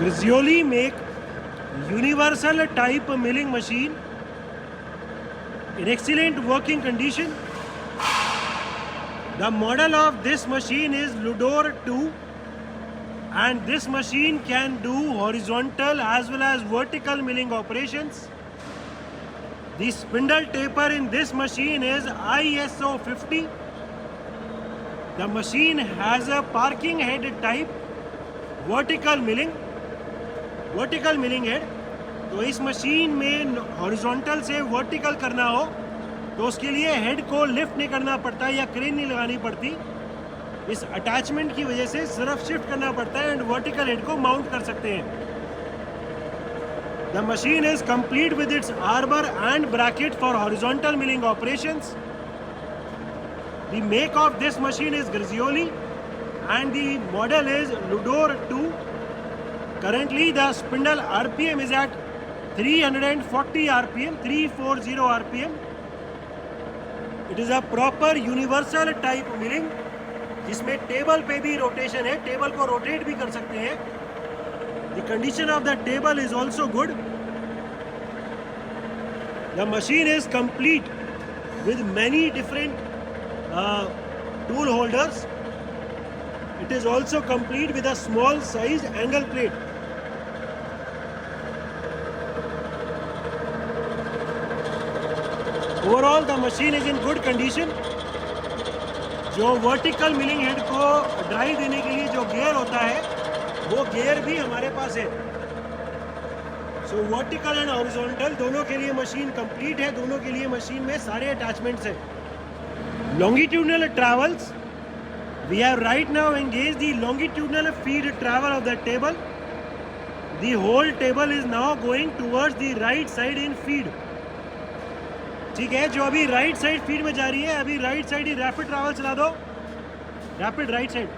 Grizzoli make universal type milling machine in excellent working condition. The model of this machine is Ludor 2, and this machine can do horizontal as well as vertical milling operations. The spindle taper in this machine is ISO 50. The machine has a parking head type vertical milling head. तो इस machine में horizontal से vertical करना हो तो उसके लिए head को लिफ्ट नहीं करना पड़ता या क्रेन नहीं लगानी पड़ती. इस अटैचमेंट की वजह से सिर्फ शिफ्ट करना पड़ता है एंड वर्टिकल हेड को माउंट कर सकते हैं. The machine is complete with its arbor and bracket for horizontal milling operations. The make of this machine is Grizzoli and the model is Ludor 2. Currently the spindle RPM is at 340 RPM, 340 RPM. It is a proper universal type milling जिसमें table पे भी rotation है, table को rotate भी कर सकते हैं. The condition of the table is also good. The machine is complete with many different tool holders. It is also complete with a small size angle plate. Overall the machine is in good condition. जो vertical milling head को drive देने के लिए जो gear होता है वो gear भी हमारे पास है. सो वर्टिकल एंड हॉरिजॉन्टल दोनों के लिए मशीन कंप्लीट है. दोनों के लिए मशीन में सारे अटैचमेंट्स हैं. Longitudinal travels, we have right now engaged the longitudinal feed travel of the table. The whole table is now going towards the right side in feed. ठीक है, जो अभी राइट साइड फीड में जा रही है, अभी राइट साइड ही rapid travel चला दो. रैपिड राइट साइड,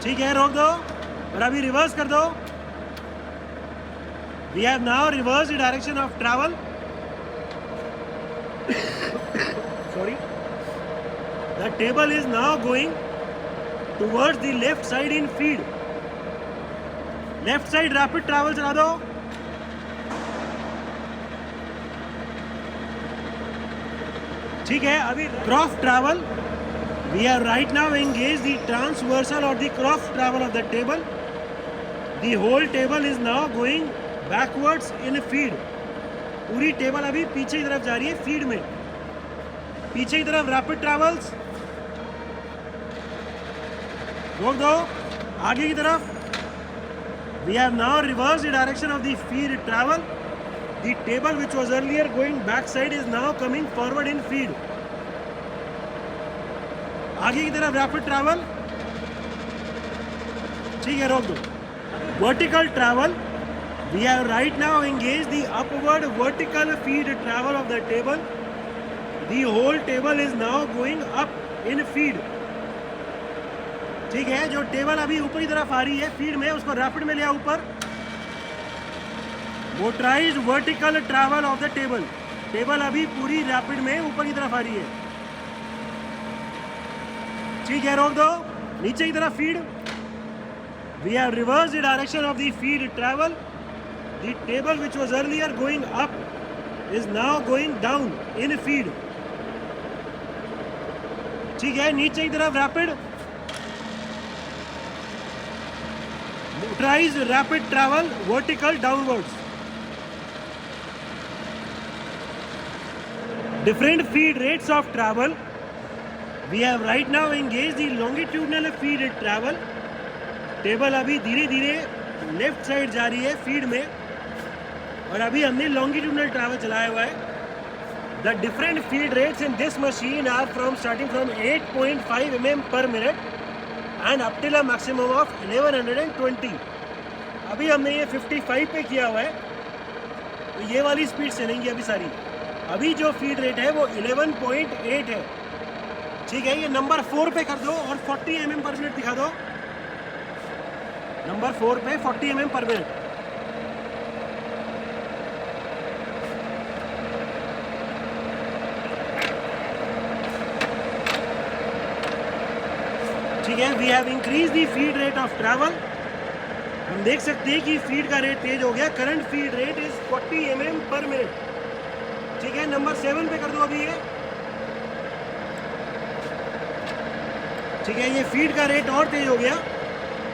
ठीक है, रोक दो और अभी रिवर्स कर दो. We have now reverse the direction of travel. Sorry, the table is now going towards the left side in feed. Left side rapid travel चला दो. ठीक है, अभी cross travel, we are right now engage the transversal और the cross travel of the table. The whole table is now going backwards in feed. पूरी table अभी पीछे की तरफ जा रही है फीड में. पीछे की तरफ रैपिड ट्रैवल्स, रोक दो. आगे की तरफ, we have now reverse the direction of the feed travel. The table which was earlier going back side is now coming forward in feed. आगे की तरफ रैपिड ट्रैवल, ठीक है, रोक दो. Vertical travel, we have right now engaged the upward vertical feed travel of the table. The whole table is now going up in feed. ठीक है, जो टेबल अभी ऊपर की तरफ आ रही है फीड में, उसको रैपिड में लिया ऊपर. Motorised vertical travel of the table. Table अभी पूरी रैपिड में ऊपर की तरफ आ रही है. ठीक है, रोक दो. नीचे की तरफ feed, we have reverse the direction of the feed travel. The table which was earlier going up is now going down in feed. ठीक है, नीचे की तरफ rapid, motorised rapid travel vertical downwards. Different feed rates of travel. We have right now engaged the longitudinal feed travel. Table अभी धीरे धीरे left side जा रही है फीड में और अभी हमने longitudinal ट्रैवल चलाया हुआ है. The different feed rates in this machine are starting from 8.5 mm per minute and up till a maximum of 1120. अभी हमने ये 55 पे किया हुआ है, तो ये वाली स्पीड चलेंगी अभी सारी. अभी जो फीड रेट है वो 11.8 है. ठीक है, ये नंबर 4 पे कर दो और 40 mm पर मिनट दिखा दो. नंबर 4 पे 40 mm पर मिनट. ठीक है, we have increase the feed rate of travel. हम देख सकते हैं कि फीड का रेट तेज हो गया। Current feed rate is 40 mm पर मिनट। ठीक है, नंबर 7 पे कर दो अभी ये। ठीक है, ये फीड का रेट और तेज हो गया।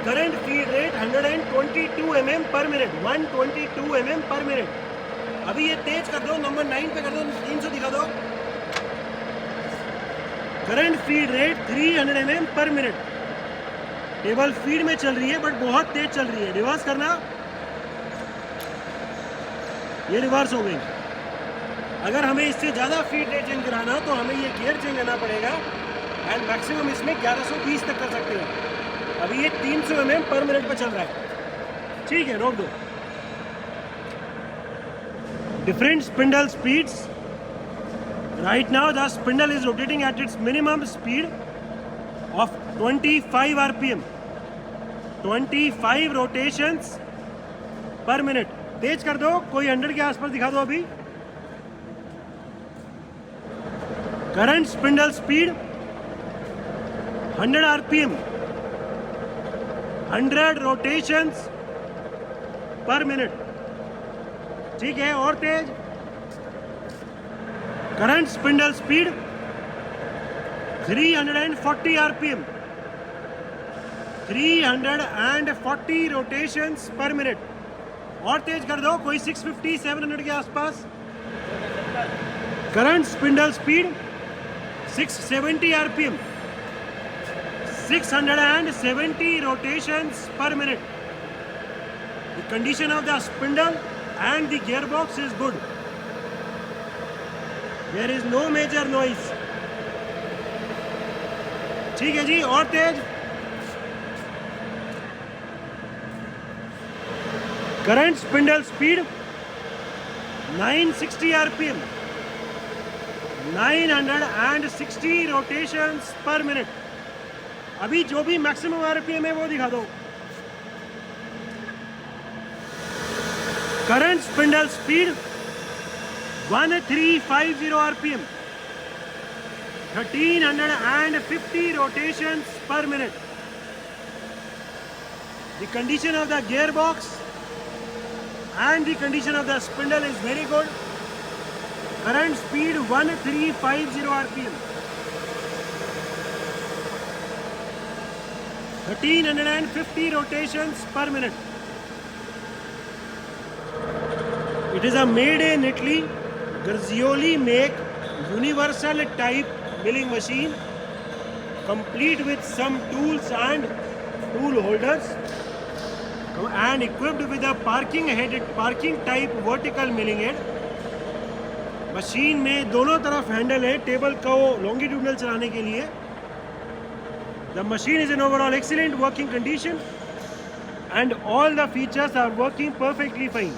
करंट फीड रेट 122 mm पर मिनट, 122 mm पर मिनट। अभी ये तेज कर दो, नंबर 9 पे कर दो, 300 दिखा दो। करंट फीड रेट 300 mm पर मिनट। टेबल फीड में चल रही है बट बहुत तेज चल रही है। रिवर्स करना, ये रिवर्स हो गई। अगर हमें इससे ज़्यादा फीड रेट चेंज कराना हो तो हमें ये गियर चेंज करना पड़ेगा एंड मैक्सिमम इसमें 1120 तक कर सकते हैं। अभी ये 300 mm पर मिनट पर चल रहा है। ठीक है, रोक दो। Different spindle speeds. Right now the spindle is rotating at its minimum speed of 25 rpm, 25 rotations per minute. तेज कर दो, कोई 100 के आसपास दिखा दो अभी। Current spindle speed 100 rpm, 100 rotations per minute. ठीक है, और तेज। Current spindle speed 340 rpm, 340 rotations per minute. और तेज कर दो, कोई 650 700 के आसपास। Current spindle speed 670 rpm, 670 rotations per minute. The condition of the spindle and the gearbox is good. There is no major noise. ठीक है जी, और तेज। Current spindle speed 960 rpm, 960 rotations per minute. अभी जो भी मैक्सिमम आरपीएम है वो दिखा दो। Current spindle speed 1350 RPM, 1350 rotations per minute. The condition of the gearbox and the condition of the spindle is very good. Current speed 1350 rpm, 1350 rotations per minute. It is a made in Italy, Garzioli make universal type milling machine, complete with some tools and tool holders, and equipped with a parking type vertical milling head. Machine में दोनों तरफ handle है table को longitudinal चलाने के लिए। The machine is in overall excellent working condition and all the features are working perfectly fine.